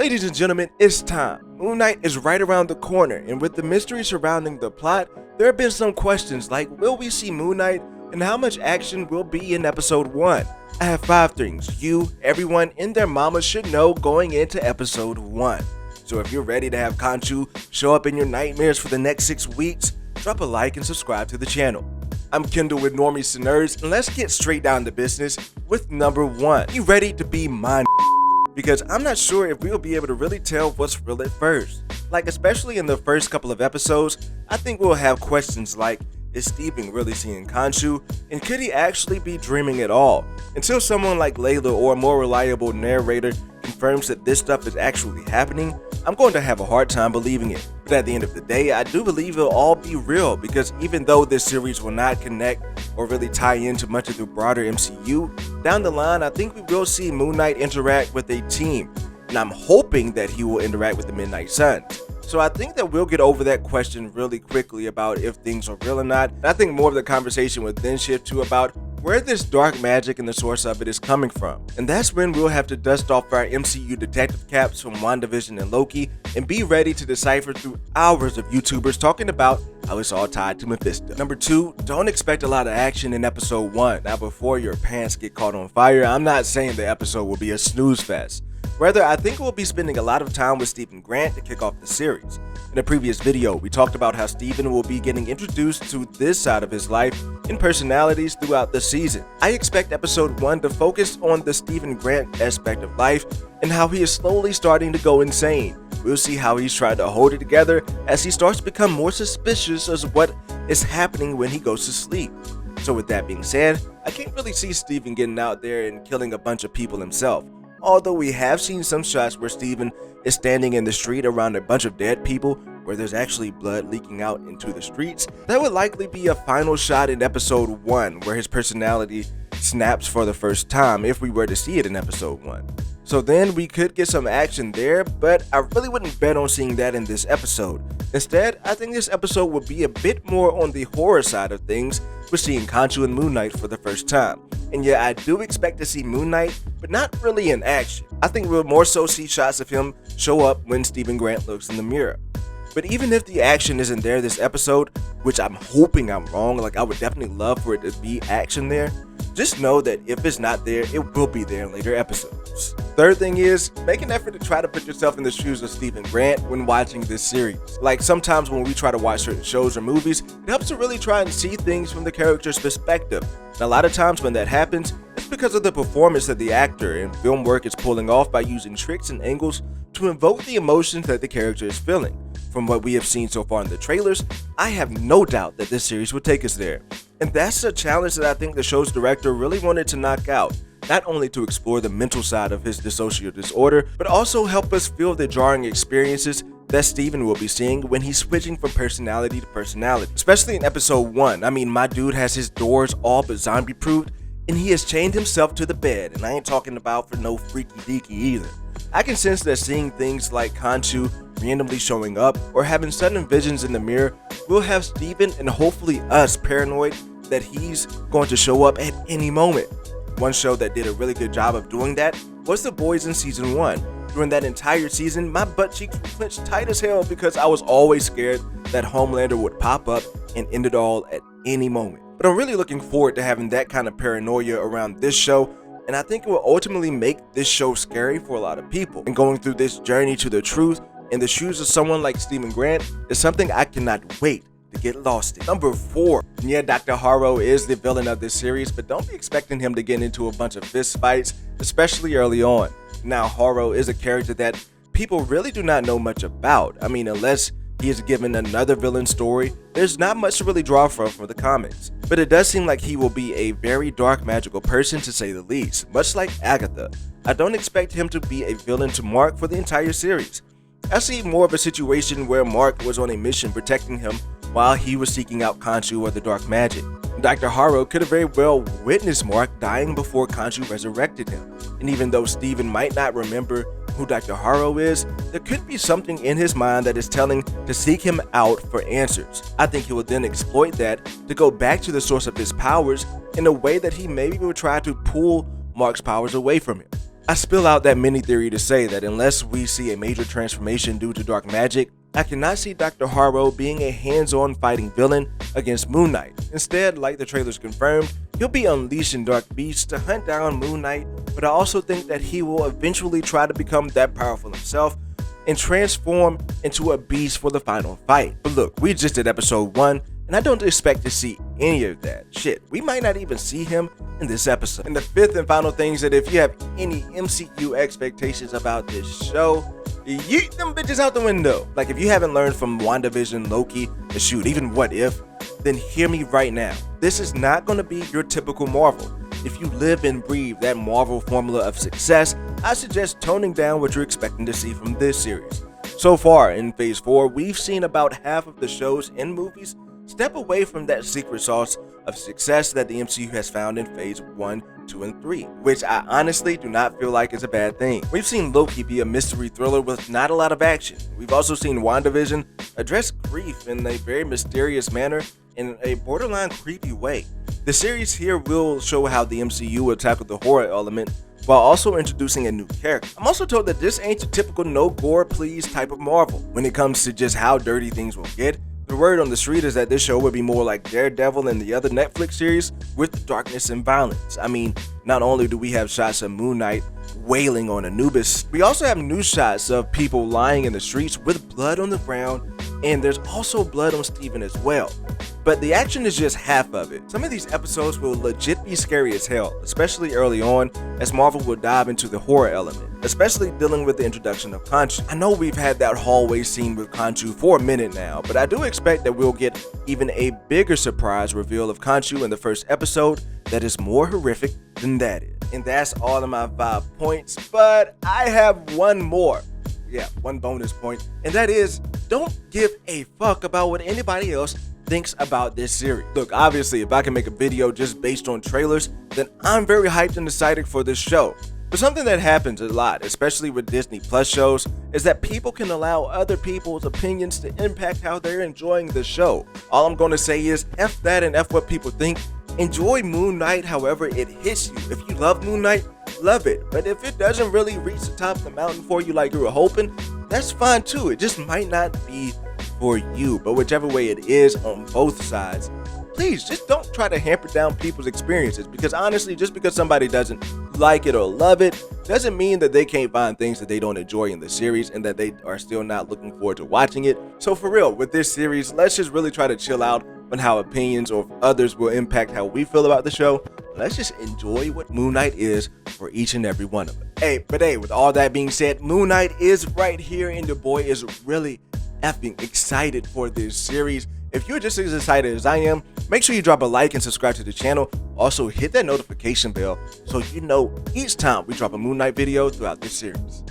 Ladies and gentlemen, it's time. Moon Knight is right around the corner, and with the mystery surrounding the plot, there have been some questions like, will we see Moon Knight, and how much action will be in episode 1? I have 5 things you, everyone, and their mama should know going into episode 1. So if you're ready to have Khonshu show up in your nightmares for the next 6 weeks, drop a like and subscribe to the channel. I'm Kendall with Normies to Nerds, and let's get straight down to business with number 1. You ready to be mind? Because I'm not sure if we'll be able to really tell what's real at first. Like, especially in the first couple of episodes, I think we'll have questions like, is Steven really seeing Khonshu, and could he actually be dreaming at all? Until someone like Layla or a more reliable narrator confirms that this stuff is actually happening, I'm going to have a hard time believing it. But at the end of the day, I do believe it'll all be real, because even though this series will not connect or really tie into much of the broader MCU, down the line I think we will see Moon Knight interact with a team, and I'm hoping that he will interact with the Midnight Suns. So I think that we'll get over that question really quickly about if things are real or not. And I think more of the conversation will then shift to about where this dark magic and the source of it is coming from. And that's when we'll have to dust off our MCU detective caps from WandaVision and Loki and be ready to decipher through hours of YouTubers talking about how it's all tied to Mephisto. Number 2, don't expect a lot of action in episode 1. Now before your pants get caught on fire, I'm not saying the episode will be a snooze fest. Rather, I think we'll be spending a lot of time with Steven Grant to kick off the series. In a previous video, we talked about how Steven will be getting introduced to this side of his life and personalities throughout the season. I expect episode 1 to focus on the Steven Grant aspect of life and how he is slowly starting to go insane. We'll see how he's trying to hold it together as he starts to become more suspicious of what is happening when he goes to sleep. So with that being said, I can't really see Steven getting out there and killing a bunch of people himself. Although we have seen some shots where Steven is standing in the street around a bunch of dead people where there's actually blood leaking out into the streets. That would likely be a final shot in episode 1 where his personality snaps for the first time if we were to see it in episode 1. So then we could get some action there, but I really wouldn't bet on seeing that in this episode. Instead, I think this episode would be a bit more on the horror side of things with seeing Khonshu and Moon Knight for the first time. And yeah, I do expect to see Moon Knight, but not really in action. I think we'll more so see shots of him show up when Steven Grant looks in the mirror. But even if the action isn't there this episode, which I'm hoping I'm wrong, like I would definitely love for it to be action there, just know that if it's not there, it will be there in later episodes. Third thing is, make an effort to try to put yourself in the shoes of Steven Grant when watching this series. Like sometimes when we try to watch certain shows or movies, it helps to really try and see things from the character's perspective. And a lot of times when that happens, it's because of the performance that the actor and film work is pulling off by using tricks and angles to invoke the emotions that the character is feeling. From what we have seen so far in the trailers, I have no doubt that this series will take us there. And that's a challenge that I think the show's director really wanted to knock out, not only to explore the mental side of his dissociative disorder, but also help us feel the jarring experiences that Steven will be seeing when he's switching from personality to personality. Especially in episode 1, I mean, my dude has his doors all but zombie proofed, and he has chained himself to the bed, and I ain't talking about for no freaky deaky either. I can sense that seeing things like Khonshu randomly showing up or having sudden visions in the mirror will have Steven and hopefully us paranoid that he's going to show up at any moment. One show that did a really good job of doing that was The Boys in season 1. During that entire season, my butt cheeks were clenched tight as hell because I was always scared that Homelander would pop up and end it all at any moment. But I'm really looking forward to having that kind of paranoia around this show, and I think it will ultimately make this show scary for a lot of people. And going through this journey to the truth in the shoes of someone like Steven Grant is something I cannot wait to get lost in. Number 4. Yeah, Dr. Harrow is the villain of this series, but don't be expecting him to get into a bunch of fist fights, especially early on. Now, Harrow is a character that people really do not know much about. I mean, unless he is given another villain story, there's not much to really draw from the comics. But it does seem like he will be a very dark magical person to say the least, much like Agatha. I don't expect him to be a villain to Mark for the entire series. I see more of a situation where Mark was on a mission protecting him while he was seeking out Khonshu or the dark magic. Dr. Harrow could have very well witnessed Mark dying before Khonshu resurrected him. And even though Steven might not remember who Dr. Harrow is, there could be something in his mind that is telling to seek him out for answers. I think he will then exploit that to go back to the source of his powers in a way that he maybe will try to pull Mark's powers away from him. I spill out that mini theory to say that unless we see a major transformation due to dark magic, I cannot see Dr. Harrow being a hands-on fighting villain against Moon Knight. Instead, like the trailers confirmed, he'll be unleashing dark beasts to hunt down Moon Knight, but I also think that he will eventually try to become that powerful himself and transform into a beast for the final fight. But look, we just did episode 1, and I don't expect to see any of that. Shit, we might not even see him in this episode. And the fifth and final thing is that if you have any MCU expectations about this show, yeet them bitches out the window. Like, if you haven't learned from WandaVision, Loki, and shoot, even What If, then hear me right now. This is not going to be your typical Marvel. If you live and breathe that Marvel formula of success, I suggest toning down what you're expecting to see from this series. So far in Phase 4, we've seen about half of the shows and movies step away from that secret sauce of success that the MCU has found in Phase 1, 2, and 3, which I honestly do not feel like is a bad thing. We've seen Loki be a mystery thriller with not a lot of action. We've also seen WandaVision address grief in a very mysterious manner in a borderline creepy way. The series here will show how the MCU will tackle the horror element while also introducing a new character. I'm also told that this ain't your typical no gore please type of Marvel. When it comes to just how dirty things will get, the word on the street is that this show would be more like Daredevil and the other Netflix series with darkness and violence. I mean, not only do we have shots of Moon Knight wailing on Anubis, we also have new shots of people lying in the streets with blood on the ground, and there's also blood on Steven as well. But the action is just half of it. Some of these episodes will legit be scary as hell, especially early on, as Marvel will dive into the horror element, especially dealing with the introduction of Khonshu. I know we've had that hallway scene with Khonshu for a minute now, but I do expect that we'll get even a bigger surprise reveal of Khonshu in the first episode that is more horrific than that is. And that's all of my 5 points, but I have one more. Yeah, one bonus point, and that is, don't give a fuck about what anybody else thinks about this series. Look, obviously, if I can make a video just based on trailers, then I'm very hyped and excited for this show. But something that happens a lot, especially with Disney Plus shows, is that people can allow other people's opinions to impact how they're enjoying the show. All I'm gonna say is, F that and F what people think. Enjoy Moon Knight however it hits you. If you love Moon Knight, love it. But if it doesn't really reach the top of the mountain for you like you were hoping, that's fine too. It just might not be for you. But whichever way it is on both sides, please just don't try to hamper down people's experiences, because honestly, just because somebody doesn't like it or love it doesn't mean that they can't find things that they don't enjoy in the series and that they are still not looking forward to watching it. So for real, with this series, let's just really try to chill out on how opinions of others will impact how we feel about the show. Let's just enjoy what Moon Knight is for each and every one of us. But with all that being said, Moon Knight is right here and your boy is really effing excited for this series. If you're just as excited as I am, make sure you drop a like and subscribe to the channel. Also hit that notification bell so you know each time we drop a Moon Knight video throughout this series.